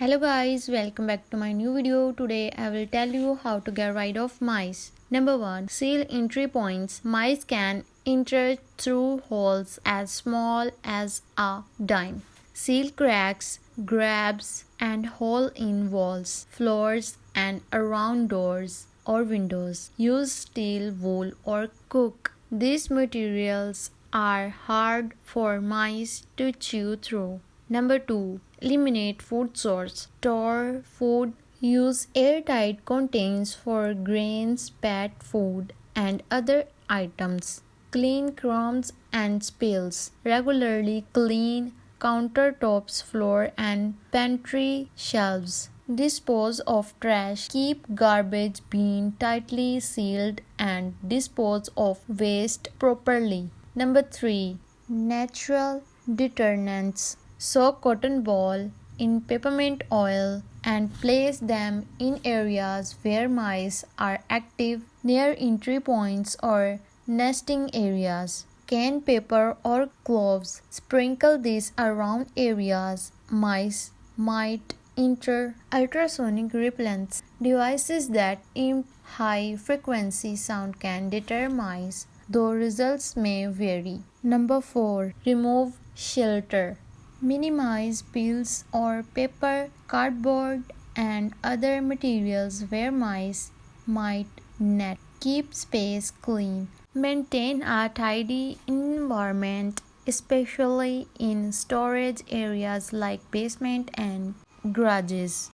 Hello guys, welcome back to my new video. Today I will tell you how to get rid of mice. Number 1. Seal entry points. Mice can enter through holes as small as a dime. Seal cracks, grabs and hole in walls, floors and around doors or windows. Use steel wool or cook. These materials are hard for mice to chew through. Number 2. Eliminate food source. Store food. Use airtight containers for grains, pet food, and other items. Clean crumbs and spills. Regularly clean countertops, floor, and pantry shelves. Dispose of trash. Keep garbage bin tightly sealed and dispose of waste properly. Number 3. Natural deterrents. Soak cotton ball in peppermint oil and place them in areas where mice are active, near entry points or nesting areas. Canned pepper or cloves. Sprinkle these around areas mice might enter. Ultrasonic repellents. Devices that emit high frequency sound can deter mice, though results may vary. Number 4. Remove shelter. Minimize peels or paper, cardboard, and other materials where mice might nest. Keep space clean. Maintain a tidy environment, especially in storage areas like basement and garages.